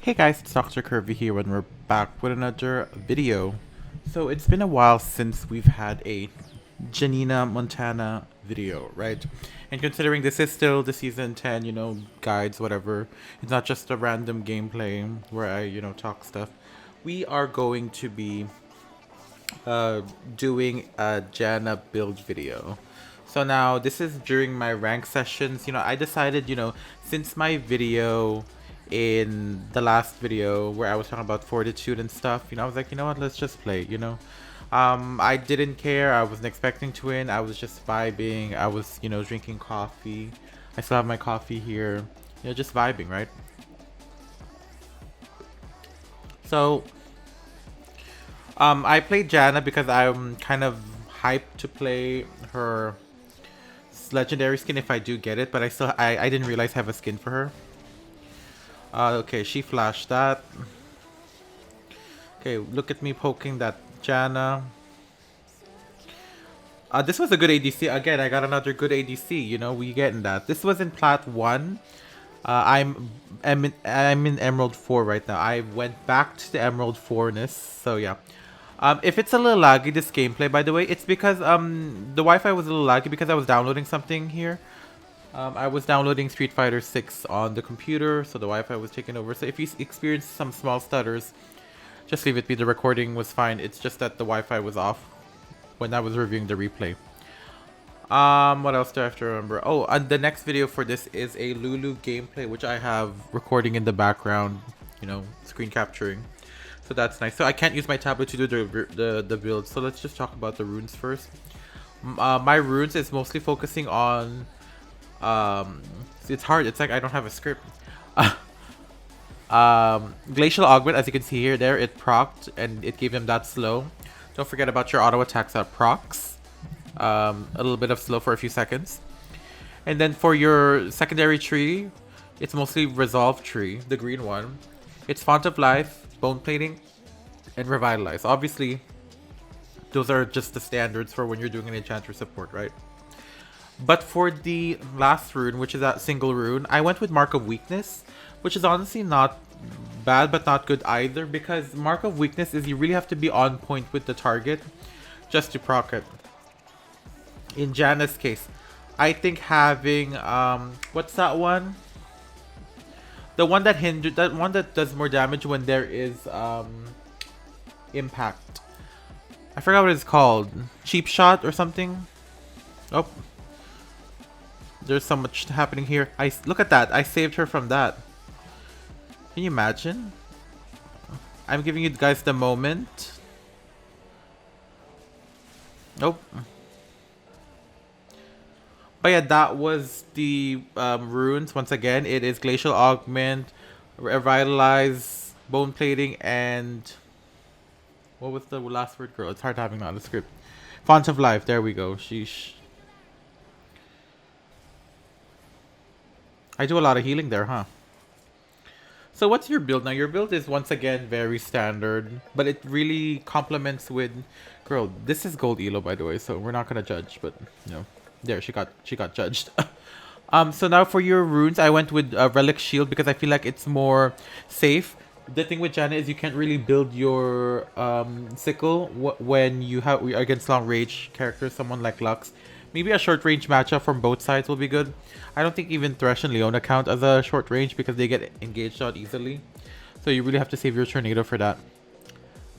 Hey guys, it's Dr. Curvy here and we're back with another video. So it's been a while since we've had a Janina Montana video, right? And considering this is still the season 10, guides, whatever. It's not just a random gameplay where I, talk stuff. We are going to be doing a Janna build video. So now this is during my rank sessions. I decided, since my video in the last video where I was talking about fortitude and stuff, I was like, you know what, let's just play. I didn't care. I wasn't expecting to win. I was just vibing. I was, drinking coffee. I still have my coffee here. Just vibing, right? So I played Janna because I'm kind of hyped to play her legendary skin if I do get it, but I didn't realize I have a skin for her. Okay, she flashed that. Okay, look at me poking that Janna. This was a good ADC. Again, I got another good ADC. We getting that. This was in Plat 1. I'm in Emerald 4 right now. I went back to the Emerald 4-ness. So yeah. If it's a little laggy, this gameplay, by the way, it's because the Wi-Fi was a little laggy because I was downloading something here. I was downloading Street Fighter 6 on the computer, so the Wi-Fi was taking over. So if you experience some small stutters, just leave it be. The recording was fine. It's just that the Wi-Fi was off when I was reviewing the replay. What else do I have to remember? Oh, and the next video for this is a Lulu gameplay, which I have recording in the background, screen capturing. So that's nice. So I can't use my tablet to do the build. So let's just talk about the runes first. My runes is mostly focusing on it's hard. It's like I don't have a script. Glacial Augment, as you can see here, it procced and it gave him that slow. Don't forget about your auto attacks that procs. A little bit of slow for a few seconds. And then for your secondary tree, it's mostly Resolve tree, the green one. It's Font of Life, Bone Plating, and Revitalize. Obviously, those are just the standards for when you're doing an enchanter support, right? But for the last rune, which is that single rune, I went with Mark of Weakness, which is honestly not bad but not good either, because Mark of Weakness is you really have to be on point with the target just to proc it. In Janna's case, I think having what's that one? The one that does more damage when there is impact. I forgot what it's called. Cheap shot or something. Oh. There's so much happening here. Look at that. I saved her from that. Can you imagine? I'm giving you guys the moment. Nope. But yeah, that was the runes. Once again, it is Glacial Augment, Revitalize, Bone Plating, and what was the last word, girl? It's hard having on the script. Font of Life. There we go. Sheesh. I do a lot of healing there, huh? So what's your build now? Your build is once again very standard, but it really complements with, girl. This is gold elo, by the way, so we're not gonna judge, but there she got judged. So now for your runes, I went with Relic Shield because I feel like it's more safe. The thing with Janna is you can't really build your sickle when you're against long range characters, someone like Lux. Maybe a short range matchup from both sides will be good. I don't think even Thresh and Leona count as a short range because they get engaged out easily. So you really have to save your Tornado for that.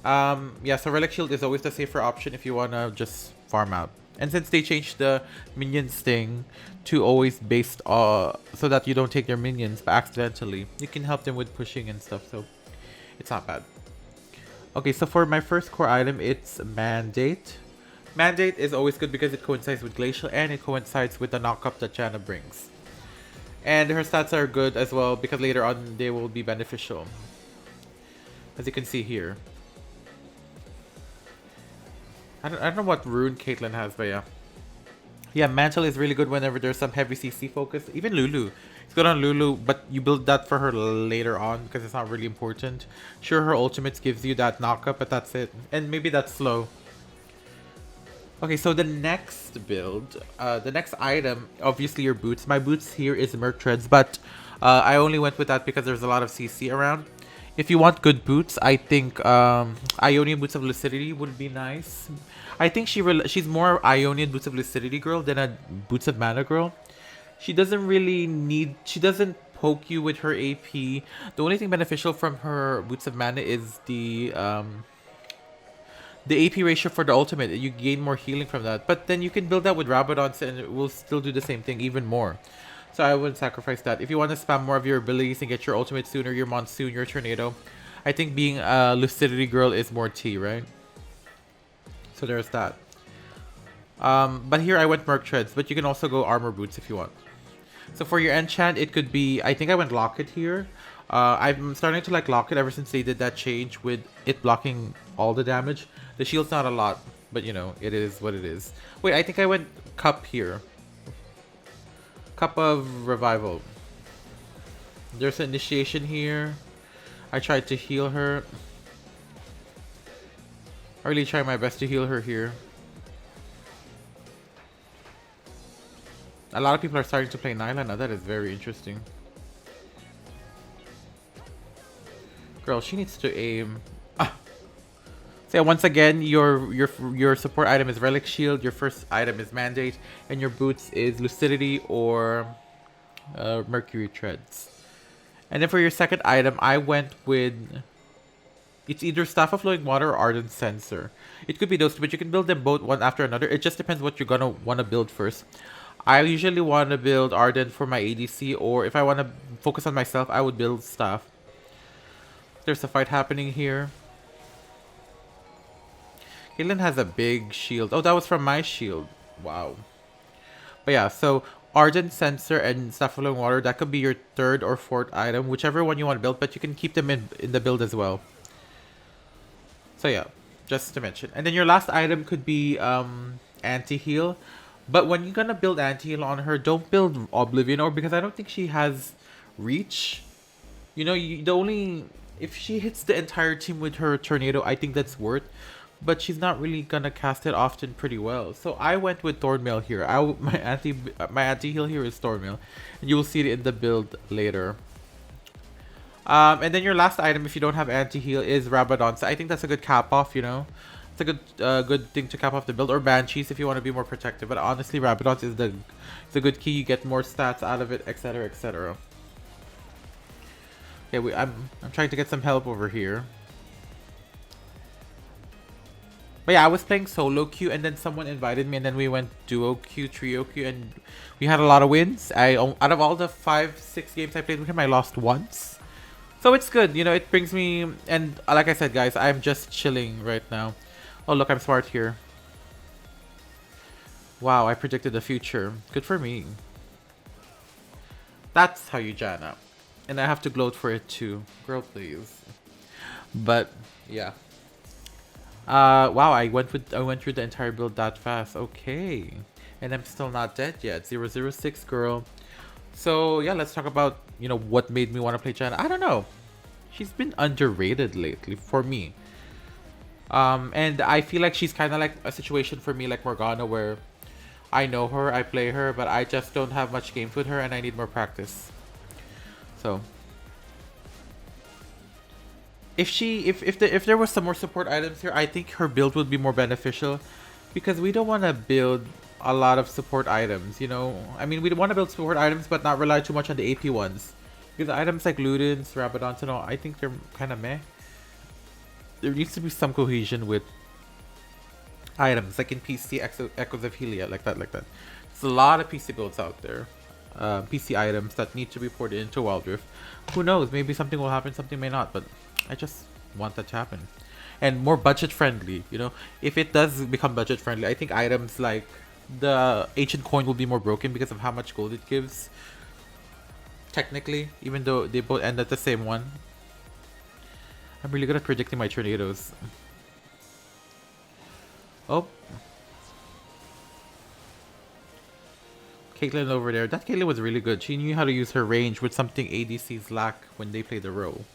Yeah, so Relic Shield is always the safer option if you want to just farm out. And since they changed the minions thing to always based so that you don't take their minions accidentally, you can help them with pushing and stuff, so it's not bad. Okay, so for my first core item, it's Mandate. Mandate is always good because it coincides with Glacial and it coincides with the knockup that Janna brings. And her stats are good as well because later on they will be beneficial. As you can see here. I don't know what rune Caitlyn has, but yeah. Yeah, Mantle is really good whenever there's some heavy CC focus. Even Lulu. It's good on Lulu, but you build that for her later on because it's not really important. Sure, her ultimates gives you that knockup, but that's it. And maybe that's slow. Okay, so the next build, the next item, obviously your boots. My boots here is Merc Treads, but I only went with that because there's a lot of CC around. If you want good boots, I think Ionian Boots of Lucidity would be nice. I think she's more Ionian Boots of Lucidity girl than a Boots of Mana girl. She doesn't really need... She doesn't poke you with her AP. The only thing beneficial from her Boots of Mana is the AP ratio for the ultimate. You gain more healing from that. But then you can build that with Rabadons and it will still do the same thing, even more. So I wouldn't sacrifice that. If you want to spam more of your abilities and get your ultimate sooner, your Monsoon, your Tornado, I think being a Lucidity girl is more T, right? So there's that. But here I went Merc Treads, but you can also go Armor Boots if you want. So for your enchant, it could be... I think I went Locket here. I'm starting to like Locket ever since they did that change with it blocking all the damage. The shield's not a lot, but you know, it is what it is. Wait, I think I went Cup here. Cup of Revival. There's an initiation here. I tried to heal her. I really try my best to heal her here. A lot of people are starting to play Nyla now. That is very interesting. Girl, she needs to aim. So yeah, once again, your support item is Relic Shield, your first item is Mandate, and your boots is Lucidity or Mercury Treads. And then for your second item, I went with... It's either Staff of Flowing Water or Ardent Sensor. It could be those two, but you can build them both one after another. It just depends what you're gonna want to build first. I usually want to build Ardent for my ADC, or if I want to focus on myself, I would build Staff. There's a fight happening here. Caitlyn has a big shield. Oh, that was from my shield. Wow. But yeah, so Ardent Sensor and Staff of Flowing Water, that could be your third or fourth item, whichever one you want to build, but you can keep them in the build as well. So yeah, just to mention. And then your last item could be Anti-Heal. But when you're gonna build Anti-Heal on her, don't build Oblivion, or because I don't think she has reach. You know, the only... If she hits the entire team with her Tornado, I think that's worth. But she's not really gonna cast it often pretty well. So I went with Thornmail here. My anti-heal here is Thornmail. And you will see it in the build later. And then your last item, if you don't have anti-heal, is Rabadon. So I think that's a good cap off, you know. It's a good thing to cap off the build. Or Banshees if you want to be more protective. But honestly, Rabadon is the good key. You get more stats out of it, etc, etc. Okay, I'm trying to get some help over here. But yeah, I was playing solo queue and then someone invited me and then we went duo queue, trio queue, and we had a lot of wins. Out of all the 5-6 games I played with him, I lost once. So it's good, you know, it brings me... And like I said, guys, I'm just chilling right now. Oh, look, I'm smart here. Wow, I predicted the future. Good for me. That's how you Janna. And I have to gloat for it too. Girl, please. But, yeah. Wow, I went through the entire build that fast. Okay. And I'm still not dead yet. 006, girl. So, yeah, let's talk about, you know, what made me want to play Janna. I don't know. She's been underrated lately for me. And I feel like she's kind of like a situation for me like Morgana where I know her, I play her, but I just don't have much games with her and I need more practice. So if there was some more support items here, I think her build would be more beneficial because we don't want to build a lot of support items, you know. I mean, we want to build support items but not rely too much on the AP ones. Because items like Ludens, Rabadons and all, I think they're kind of meh. There needs to be some cohesion with items like in PC Echoes of Helia, like that. There's a lot of PC builds out there. PC items that need to be ported into Wild Rift. Who knows? Maybe something will happen, something may not, but I just want that to happen. And more budget friendly, you know. If it does become budget friendly, I think items like the Ancient Coin will be more broken because of how much gold it gives. Technically, even though they both end at the same one. I'm really good at predicting my tornadoes. Oh. Caitlyn over there. That Caitlyn was really good. She knew how to use her range with something ADCs lack when they play the role.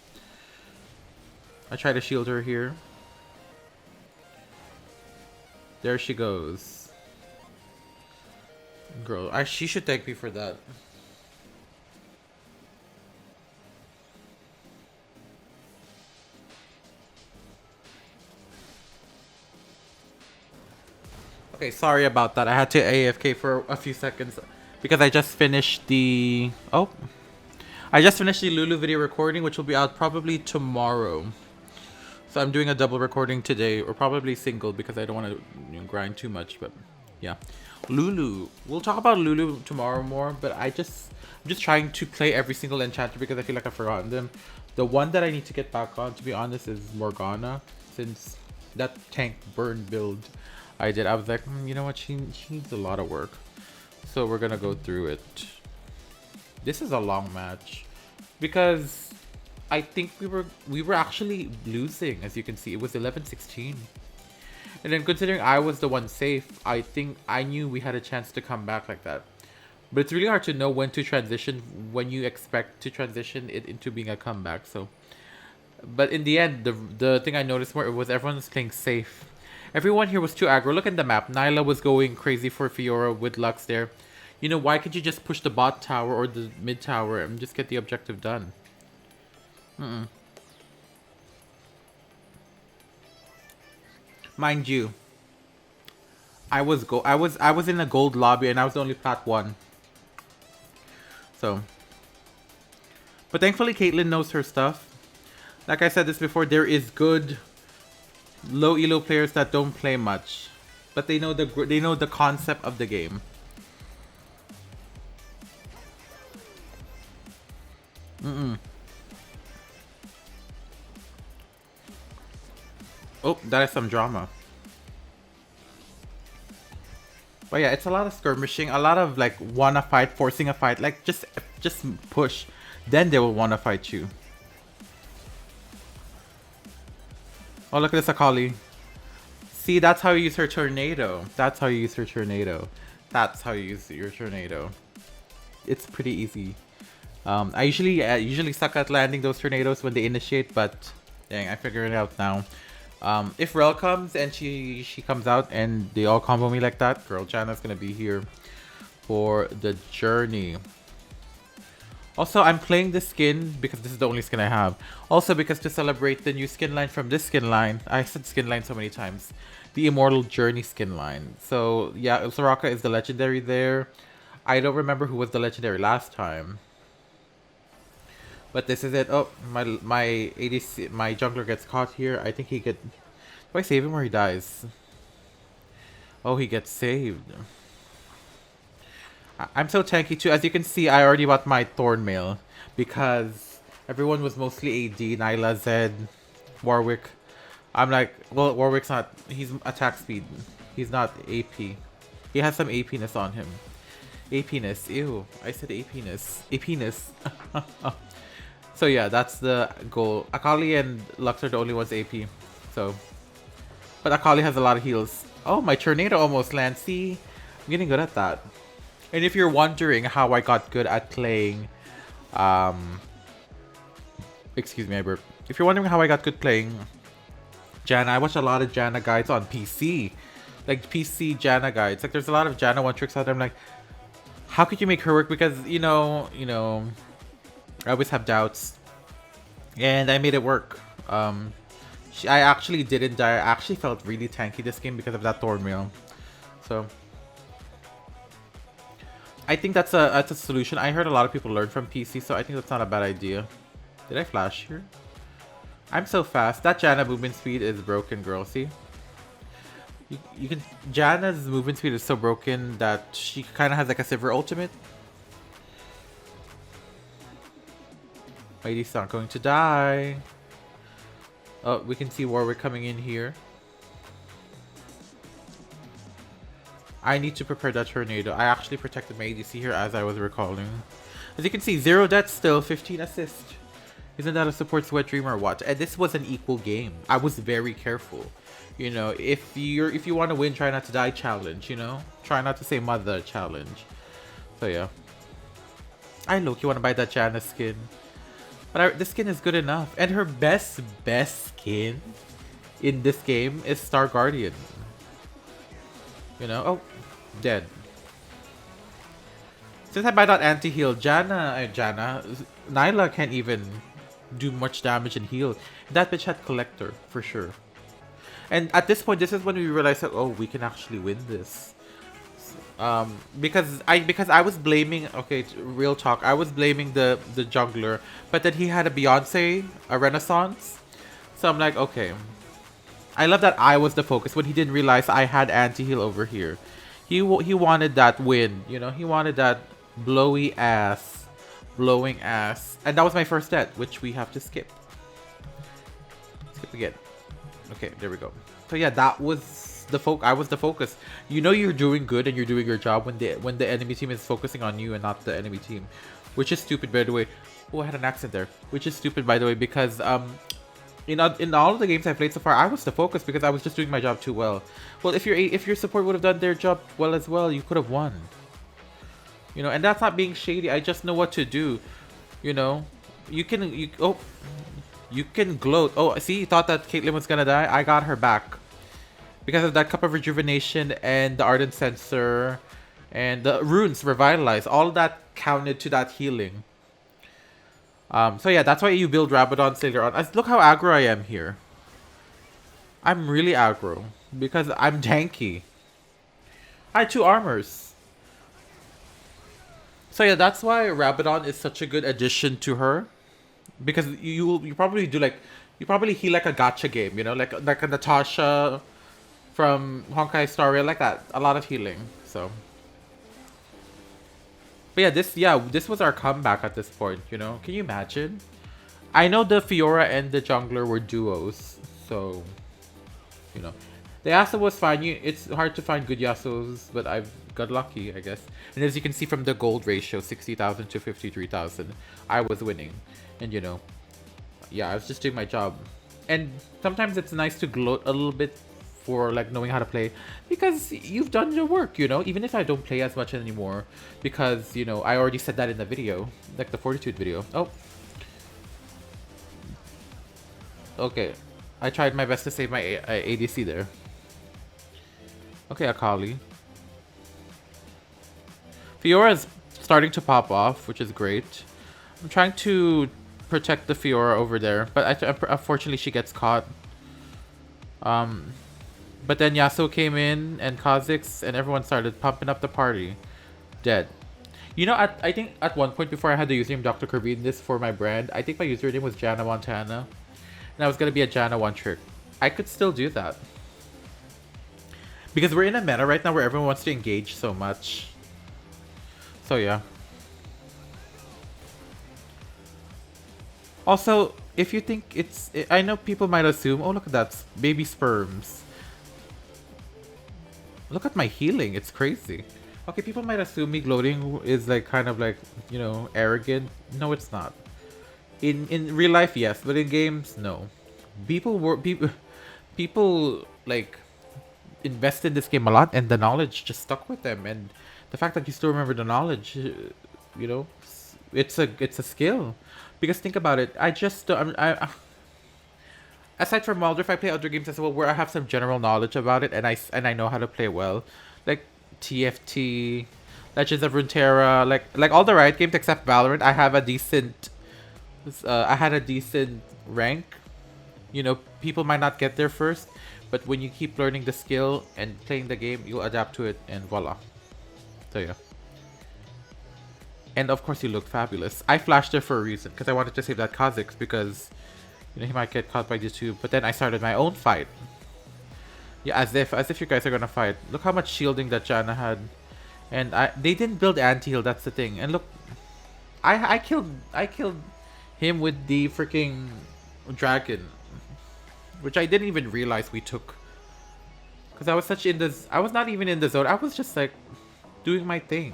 I try to shield her here. There she goes. Girl, she should thank me for that. Okay, sorry about that. I had to AFK for a few seconds because I just finished the Lulu video recording, which will be out probably tomorrow. So I'm doing a double recording today, or probably single because I don't want to grind too much. But yeah, Lulu. We'll talk about Lulu tomorrow more. But I'm just trying to play every single enchanter because I feel like I've forgotten them. The one that I need to get back on, to be honest, is Morgana, since that tank burn build I did. I was like, you know what? She needs a lot of work. So we're gonna go through it. This is a long match because I think we were actually losing. As you can see, it was 11-16. And then considering I was the one safe, I think I knew we had a chance to come back like that. But it's really hard to know when to transition, when you expect to transition it into being a comeback. So, but in the end, the thing I noticed more was everyone was playing safe. Everyone here was too aggro. Look at the map. Nyla was going crazy for Fiora with Lux there. You know, why could you just push the bot tower or the mid tower and just get the objective done? Mind you, I was in a gold lobby and I was the only plat 1. So, but thankfully Caitlyn knows her stuff. Like I said this before, there is good low elo players that don't play much, but they know the concept of the game. Oh, that is some drama. But yeah, it's a lot of skirmishing, a lot of like wanna fight, forcing a fight, like just push, then they will wanna fight you. Oh, look at this Akali. See, that's how you use her tornado. That's how you use her tornado. That's how you use your tornado. It's pretty easy. I usually suck at landing those tornadoes when they initiate, but dang, I figured it out now. If Rel comes and she comes out and they all combo me like that, girl, Janna's gonna be here for the journey. Also, I'm playing this skin because this is the only skin I have. Also, because to celebrate the new skin line from this skin line, I said skin line so many times, the Immortal Journey skin line. So yeah, Soraka is the legendary there. I don't remember who was the legendary last time, but this is it. Oh, my ADC, my jungler gets caught here. I think he get. Do I save him or he dies? Oh, he gets saved. I'm so tanky too. As you can see, I already bought my Thornmail because everyone was mostly AD, Nyla, Zed, Warwick. I'm like, well, Warwick's not, he's attack speed. He's not AP. He has some APness on him. APness, ew. I said APness. APness. So yeah, that's the goal. Akali and Lux are the only ones AP. So, but Akali has a lot of heals. Oh, my tornado almost lands. See, I'm getting good at that. And if you're wondering how I got good at playing, excuse me, I burped. If you're wondering how I got good playing Janna, I watch a lot of Janna guides on PC. Like PC Janna guides. Like there's a lot of Janna one tricks out there. I'm like, how could you make her work? Because, you know, I always have doubts. And I made it work. I actually didn't die. I actually felt really tanky this game because of that Thornmail. So I think that's a solution. I heard a lot of people learn from PC, so I think that's not a bad idea. Did I flash here? I'm so fast. That Janna movement speed is broken, girl. See? You can. Janna's movement speed is so broken that she kind of has like a Sivir ultimate. Lady's not going to die. Oh, we can see Warwick coming in here. I need to prepare that tornado. I actually protected my ADC here as I was recalling. As you can see, 0 deaths still, 15 assists. Isn't that a support sweat dream or what? And this was an equal game. I was very careful. You know, if you want to win, try not to die challenge, you know? Try not to say mother challenge. So yeah. I look, you want to buy that Janna skin. But this skin is good enough. And her best skin in this game is Star Guardian. You know? Oh, dead. Since I buy that anti-heal, Nyla can't even do much damage and heal. That bitch had Collector, for sure. And at this point, this is when we realized that, oh, we can actually win this. Because I was blaming, okay, real talk, I was blaming the jungler, but then he had a Beyonce, a Renaissance. So I'm like, okay. I love that I was the focus when he didn't realize I had anti-heal over here. He wanted that win, you know, he wanted that blowing ass. And that was my first death, which we have to skip. Skip again. Okay, there we go. So yeah, that was the I was the focus. You know you're doing good and you're doing your job when the enemy team is focusing on you and not the enemy team. Which is stupid, by the way. Oh, I had an accent there. Which is stupid, by the way, because in all of the games I played so far, I was the focus because I was just doing my job too well. Well, if your support would have done their job well as well, you could have won. You know, and that's not being shady. I just know what to do. You know, you can gloat. Oh, see, you thought that Caitlyn was gonna die? I got her back. Because of that Cup of Rejuvenation and the Ardent Sensor and the runes revitalize. All that counted to that healing. So yeah, that's why you build Rabadons later on. Look how aggro I am here. I'm really aggro. Because I'm tanky. I had 2 armors. So yeah, that's why Rabadon is such a good addition to her. Because you probably do like, you probably heal like a gacha game, you know, like a Natasha from Honkai Star Rail, like that. A lot of healing. So, but yeah, this was our comeback at this point, you know. Can you imagine? I know the Fiora and the jungler were duos, so you know. The Yasuo was fine. It's hard to find good Yasuos, but I've got lucky, I guess. And as you can see from the gold ratio, 60,000 to 53,000, I was winning. And you know, yeah, I was just doing my job. And sometimes it's nice to gloat a little bit for like knowing how to play, because you've done your work, you know. Even if I don't play as much anymore, because you know I already said that in the video, like the Fortitude video. Oh, okay, I tried my best to save my ADC there. Okay, Akali. Fiora's starting to pop off, which is great. I'm trying to protect the Fiora over there, but unfortunately she gets caught. But then Yasuo came in and Kha'Zix and everyone started pumping up the party. Dead. You know, I think at one point before I had the username Dr. Kirby in this for my brand, I think my username was Janna Montana. And I was gonna be a Janna one trick. I could still do that. Because we're in a meta right now where everyone wants to engage so much. So yeah. Also, if you think it's... I know people might assume, oh look at that, baby sperms. Look at my healing, it's crazy. Okay, people might assume me gloating is like kind of like, you know, arrogant. No, it's not. In real life, yes, but in games, no. People like invest in this game a lot, and the knowledge just stuck with them. And the fact that you still remember the knowledge, you know, it's a skill. Because think about it, aside from Mulder, if I play other games as well where I have some general knowledge about it and I know how to play well, like TFT, Legends of Runeterra, like all the Riot games except Valorant, I have a decent, I had a decent rank. You know, people might not get there first, but when you keep learning the skill and playing the game, you'll adapt to it, and voila. So yeah. And of course you look fabulous. I flashed there for a reason, because I wanted to save that Kha'Zix, because you know he might get caught by the two. But then I started my own fight. Yeah, as if you guys are gonna fight. Look how much shielding that Janna had. And they didn't build anti-heal, that's the thing. And look, I killed him with the freaking dragon, which I didn't even realize we took. Because I was I was not even in the zone. I was just like doing my thing.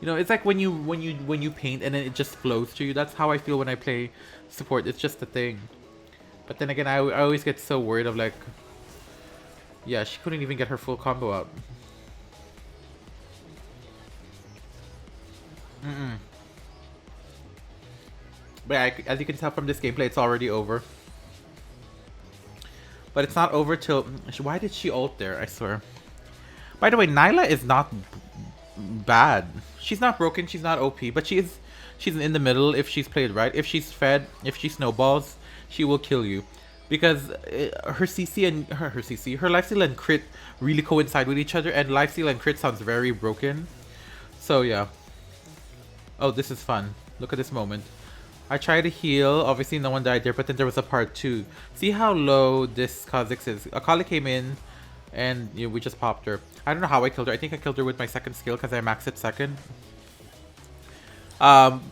You know, it's like when you paint and then it just flows to you. That's how I feel when I play support. It's just a thing. But then again, I always get so worried of like, yeah, she couldn't even get her full combo out. But as you can tell from this gameplay, it's already over. But it's not over till... Why did she ult there? I swear. By the way, Nyla is not bad. She's not broken, she's not OP, but she's in the middle if she's played right. If she's fed, if she snowballs, she will kill you. because her CC and her lifesteal and crit really coincide with each other, and lifesteal and crit sounds very broken. So yeah. Oh, this is fun. Look at this moment. I tried to heal. Obviously, no one died there, but then there was a part 2. See how low this Kha'Zix is. Akali came in, and we just popped her. I don't know how I killed her. I think I killed her with my second skill because I maxed it second.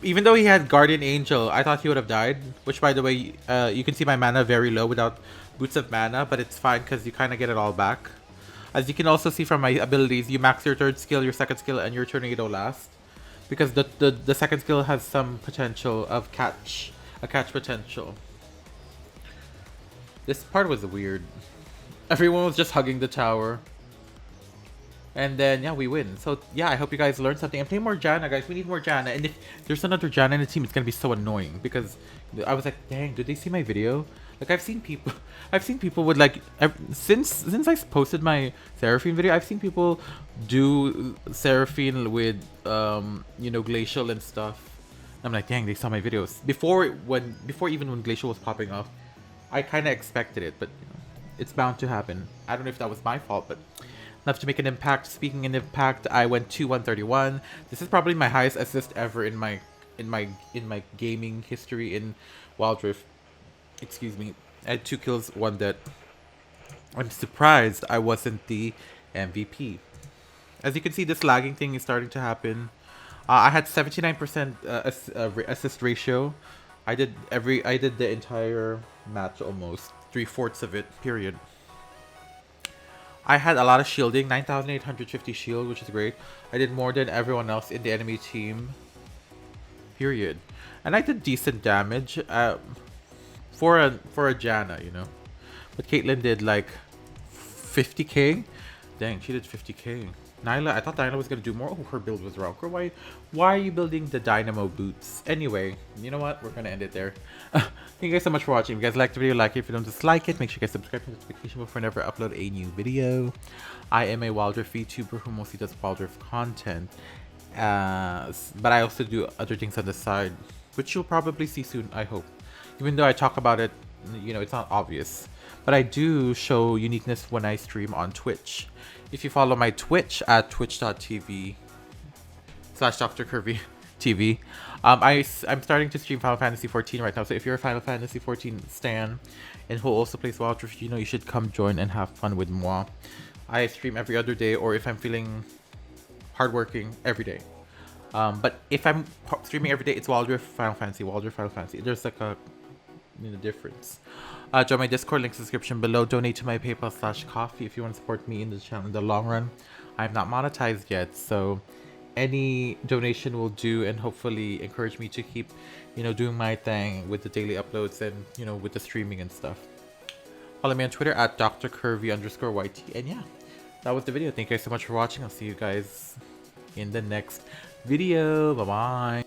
Even though he had Guardian Angel, I thought he would have died. Which, by the way, you can see my mana very low without Boots of Mana, but it's fine because you kind of get it all back. As you can also see from my abilities, you max your third skill, your second skill, and your tornado last. Because the second skill has some potential of a catch potential. This part was weird. Everyone was just hugging the tower. And then, yeah, we win. So, yeah, I hope you guys learned something. I'm playing more Janna, guys. We need more Janna. And if there's another Janna in the team, it's going to be so annoying. Because I was like, dang, did they see my video? Like, I've seen people with, like, since I posted my Seraphine video, I've seen people do Seraphine with, you know, Glacial and stuff. I'm like, dang, they saw my videos. Before even when Glacial was popping off, I kind of expected it. But, you know, it's bound to happen. I don't know if that was my fault, but... enough to make an impact. Speaking in impact, I went to 131. This is probably my highest assist ever in my gaming history in Wild Rift. Excuse me. I had 2 kills, 1 dead. I'm surprised I wasn't the MVP. As you can see, this lagging thing is starting to happen. I had 79% assist ratio. I did the entire match almost, 3/4 of it. Period. I had a lot of shielding, 9,850 shield, which is great. I did more than everyone else in the enemy team. Period. And I did decent damage for a Janna, you know. But Caitlyn did like 50k. Dang, she did 50k. Nyla, I thought Nyla was gonna do more. Oh, her build was wrong. Why are you building the Dynamo boots? Anyway, you know what? We're gonna end it there. Thank you guys so much for watching. If you guys liked the video, like it. If you don't dislike it, make sure you guys subscribe to notification before I never upload a new video. I am a Wild Rift VTuber who mostly does Wild Rift content. But I also do other things on the side, which you'll probably see soon, I hope. Even though I talk about it, you know, it's not obvious. But I do show uniqueness when I stream on Twitch. If you follow my Twitch at twitch.tv/DrCurvyTV, I'm starting to stream Final Fantasy 14 right now. So if you're a Final Fantasy 14 stan and who also plays Wild Rift, you know, you should come join and have fun with moi. I stream every other day, or if I'm feeling hardworking, every day. But if I'm streaming every day, it's Wild Rift, Final Fantasy, Wild Rift, Final Fantasy. There's like a difference. Join my Discord, link description below. Donate to my PayPal/Coffee if you want to support me in the channel in the long run. I'm not monetized yet, so any donation will do, and hopefully encourage me to keep, you know, doing my thing with the daily uploads and, you know, with the streaming and stuff. Follow me on Twitter at DrCurvy_YT. And yeah, that was the video. Thank you guys so much for watching. I'll see you guys in the next video. Bye bye.